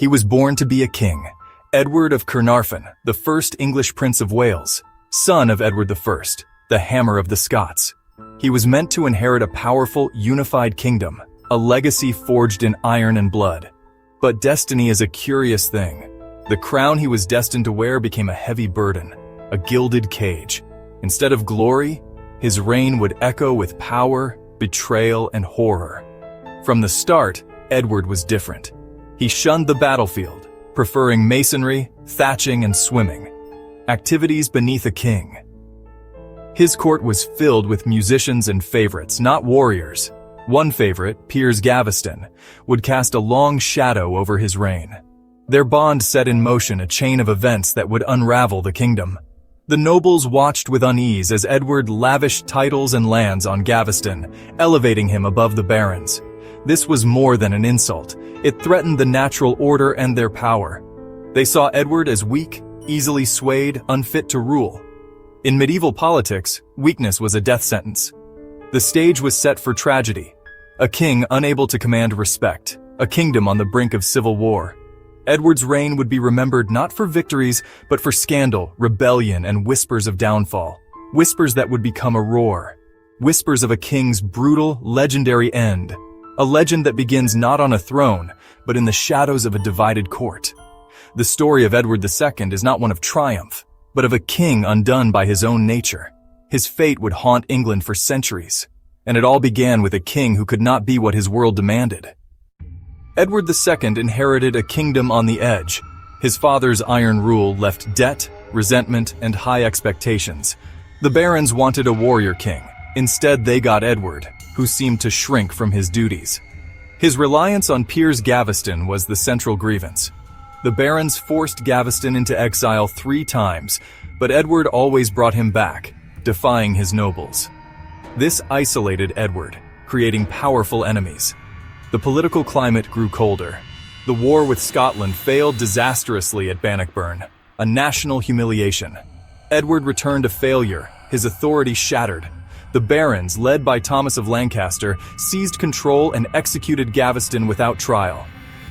He was born to be a king, Edward of Caernarfon, the first English Prince of Wales, son of Edward I, the Hammer of the Scots. He was meant to inherit a powerful, unified kingdom, a legacy forged in iron and blood. But destiny is a curious thing. The crown he was destined to wear became a heavy burden, a gilded cage. Instead of glory, his reign would echo with power, betrayal, and horror. From the start, Edward was different. He shunned the battlefield, preferring masonry, thatching, and swimming, activities beneath a king. His court was filled with musicians and favorites, not warriors. One favorite, Piers Gaveston, would cast a long shadow over his reign. Their bond set in motion a chain of events that would unravel the kingdom. The nobles watched with unease as Edward lavished titles and lands on Gaveston, elevating him above the barons. This was more than an insult. It threatened the natural order and their power. They saw Edward as weak, easily swayed, unfit to rule. In medieval politics, weakness was a death sentence. The stage was set for tragedy. A king unable to command respect, a kingdom on the brink of civil war. Edward's reign would be remembered not for victories, but for scandal, rebellion, and whispers of downfall. Whispers that would become a roar. Whispers of a king's brutal, legendary end. A legend that begins not on a throne, but in the shadows of a divided court. The story of Edward II is not one of triumph, but of a king undone by his own nature. His fate would haunt England for centuries, and it all began with a king who could not be what his world demanded. Edward II inherited a kingdom on the edge. His father's iron rule left debt, resentment, and high expectations. The barons wanted a warrior king. Instead, they got Edward, who seemed to shrink from his duties. His reliance on Piers Gaveston was the central grievance. The barons forced Gaveston into exile 3 times, but Edward always brought him back, defying his nobles. This isolated Edward, creating powerful enemies. The political climate grew colder. The war with Scotland failed disastrously at Bannockburn, a national humiliation. Edward returned a failure, his authority shattered. The barons, led by Thomas of Lancaster, seized control and executed Gaveston without trial.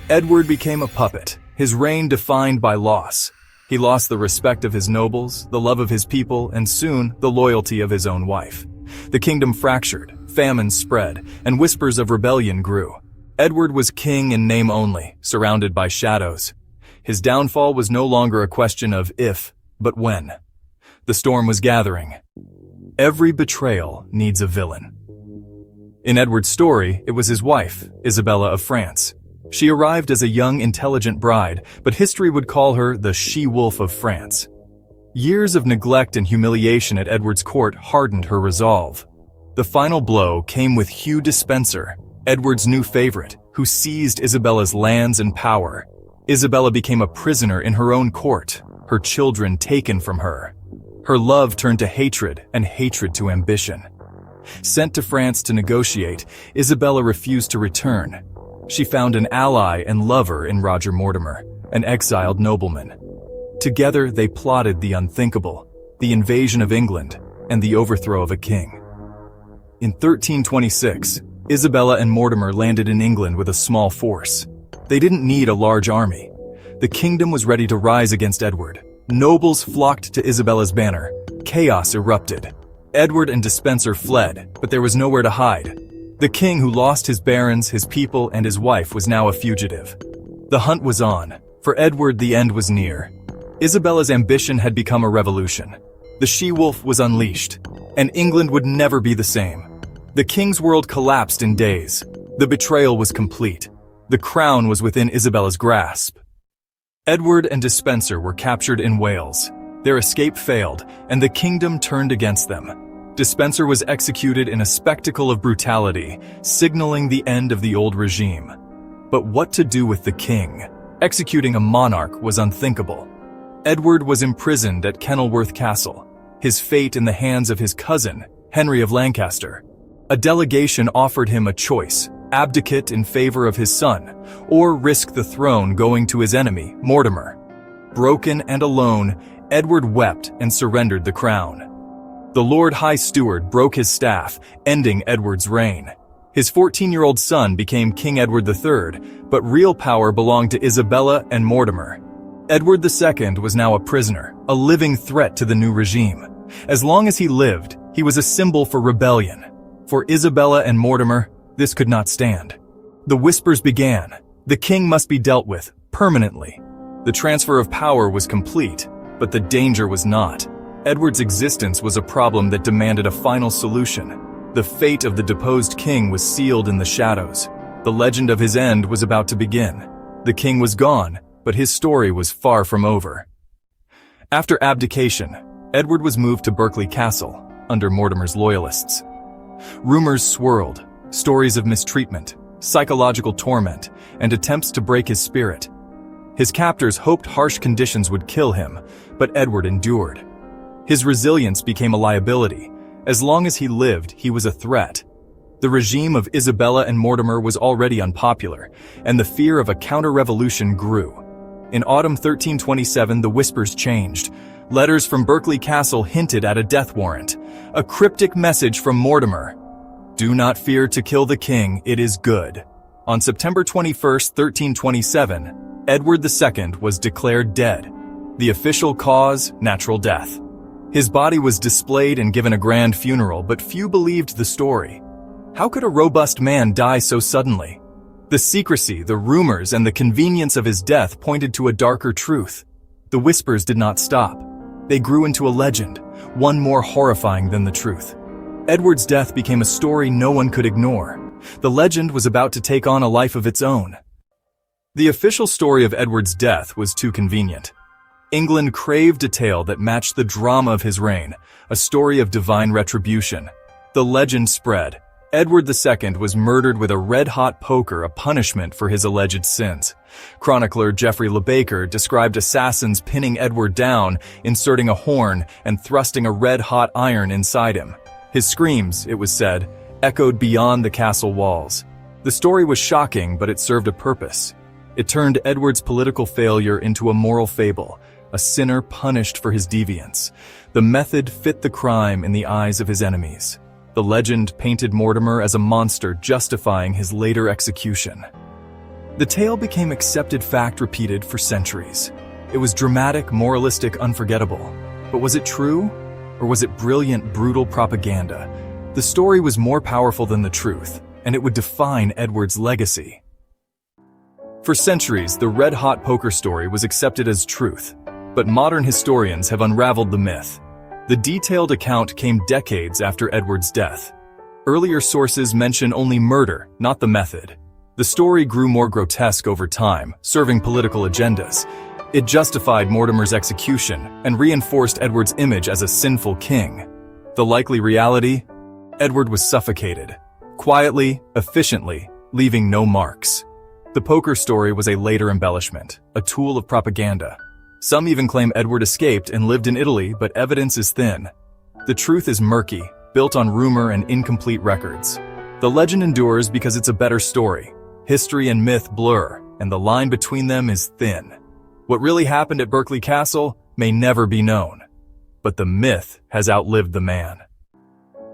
Edward became a puppet, his reign defined by loss. He lost the respect of his nobles, the love of his people, and soon the loyalty of his own wife. The kingdom fractured, famine spread, and whispers of rebellion grew. Edward was king in name only, surrounded by shadows. His downfall was no longer a question of if, but when. The storm was gathering. Every betrayal needs a villain. In Edward's story, it was his wife, Isabella of France. She arrived as a young, intelligent bride, but history would call her the she-wolf of France. Years of neglect and humiliation at Edward's court hardened her resolve. The final blow came with Hugh Despencer, Edward's new favorite, who seized Isabella's lands and power. Isabella became a prisoner in her own court, her children taken from her. Her love turned to hatred, and hatred to ambition. Sent to France to negotiate, Isabella refused to return. She found an ally and lover in Roger Mortimer, an exiled nobleman. Together they plotted the unthinkable, the invasion of England, and the overthrow of a king. In 1326, Isabella and Mortimer landed in England with a small force. They didn't need a large army. The kingdom was ready to rise against Edward. Nobles flocked to Isabella's banner. Chaos erupted. Edward and Despencer fled, but there was nowhere to hide. The king who lost his barons, his people, and his wife was now a fugitive. The hunt was on. For Edward, the end was near. Isabella's ambition had become a revolution. The she-wolf was unleashed, and England would never be the same. The king's world collapsed in days. The betrayal was complete. The crown was within Isabella's grasp. Edward and Despencer were captured in Wales. Their escape failed, and the kingdom turned against them. Despencer was executed in a spectacle of brutality, signaling the end of the old regime. But what to do with the king? Executing a monarch was unthinkable. Edward was imprisoned at Kenilworth Castle, his fate in the hands of his cousin, Henry of Lancaster. A delegation offered him a choice: abdicate in favor of his son, or risk the throne going to his enemy, Mortimer. Broken and alone, Edward wept and surrendered the crown. The Lord High Steward broke his staff, ending Edward's reign. His 14-year-old son became King Edward III, but real power belonged to Isabella and Mortimer. Edward II was now a prisoner, a living threat to the new regime. As long as he lived, he was a symbol for rebellion. For Isabella and Mortimer, this could not stand. The whispers began. The king must be dealt with, permanently. The transfer of power was complete, but the danger was not. Edward's existence was a problem that demanded a final solution. The fate of the deposed king was sealed in the shadows. The legend of his end was about to begin. The king was gone, but his story was far from over. After abdication, Edward was moved to Berkeley Castle, under Mortimer's loyalists. Rumors swirled, stories of mistreatment, psychological torment, and attempts to break his spirit. His captors hoped harsh conditions would kill him, but Edward endured. His resilience became a liability. As long as he lived, he was a threat. The regime of Isabella and Mortimer was already unpopular, and the fear of a counter-revolution grew. In autumn 1327, the whispers changed. Letters from Berkeley Castle hinted at a death warrant. A cryptic message from Mortimer. "Do not fear to kill the king, it is good." On September 21, 1327, Edward II was declared dead. The official cause, natural death. His body was displayed and given a grand funeral, but few believed the story. How could a robust man die so suddenly? The secrecy, the rumors, and the convenience of his death pointed to a darker truth. The whispers did not stop. They grew into a legend, one more horrifying than the truth. Edward's death became a story no one could ignore. The legend was about to take on a life of its own. The official story of Edward's death was too convenient. England craved a tale that matched the drama of his reign, a story of divine retribution. The legend spread. Edward II was murdered with a red-hot poker, a punishment for his alleged sins. Chronicler Geoffrey Le Baker described assassins pinning Edward down, inserting a horn, and thrusting a red-hot iron inside him. His screams, it was said, echoed beyond the castle walls. The story was shocking, but it served a purpose. It turned Edward's political failure into a moral fable, a sinner punished for his deviance. The method fit the crime in the eyes of his enemies. The legend painted Mortimer as a monster, justifying his later execution. The tale became accepted fact repeated for centuries. It was dramatic, moralistic, unforgettable. But was it true? Or was it brilliant, brutal propaganda? The story was more powerful than the truth, and it would define Edward's legacy. For centuries, the red-hot poker story was accepted as truth, but modern historians have unraveled the myth. The detailed account came decades after Edward's death. Earlier sources mention only murder, not the method. The story grew more grotesque over time, serving political agendas. It justified Mortimer's execution and reinforced Edward's image as a sinful king. The likely reality? Edward was suffocated, quietly, efficiently, leaving no marks. The poker story was a later embellishment, a tool of propaganda. Some even claim Edward escaped and lived in Italy, but evidence is thin. The truth is murky, built on rumor and incomplete records. The legend endures because it's a better story. History and myth blur, and the line between them is thin. What really happened at Berkeley Castle may never be known, but the myth has outlived the man.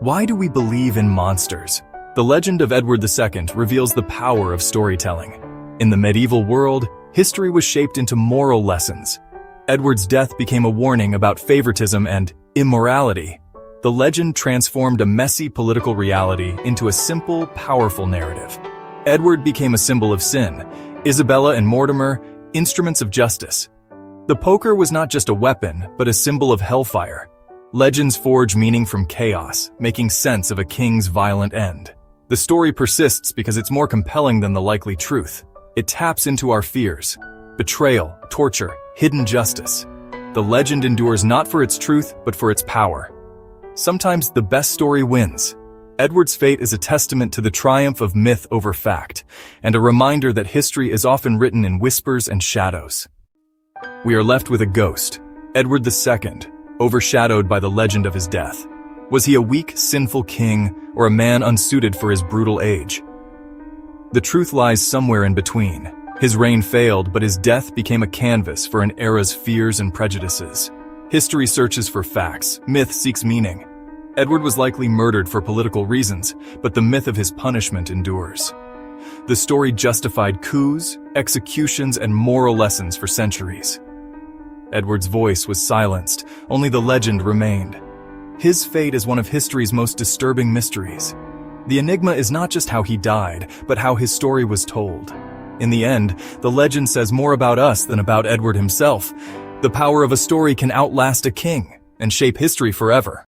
Why do we believe in monsters? The legend of Edward II reveals the power of storytelling. In the medieval world, history was shaped into moral lessons. Edward's death became a warning about favoritism and immorality. The legend transformed a messy political reality into a simple, powerful narrative. Edward became a symbol of sin, Isabella and Mortimer, instruments of justice. The poker was not just a weapon, but a symbol of hellfire. Legends forge meaning from chaos, making sense of a king's violent end. The story persists because it's more compelling than the likely truth. It taps into our fears. Betrayal, torture, hidden justice. The legend endures not for its truth, but for its power. Sometimes the best story wins. Edward's fate is a testament to the triumph of myth over fact, and a reminder that history is often written in whispers and shadows. We are left with a ghost, Edward II, overshadowed by the legend of his death. Was he a weak, sinful king, or a man unsuited for his brutal age? The truth lies somewhere in between. His reign failed, but his death became a canvas for an era's fears and prejudices. History searches for facts, myth seeks meaning. Edward was likely murdered for political reasons, but the myth of his punishment endures. The story justified coups, executions, and moral lessons for centuries. Edward's voice was silenced, only the legend remained. His fate is one of history's most disturbing mysteries. The enigma is not just how he died, but how his story was told. In the end, the legend says more about us than about Edward himself. The power of a story can outlast a king and shape history forever.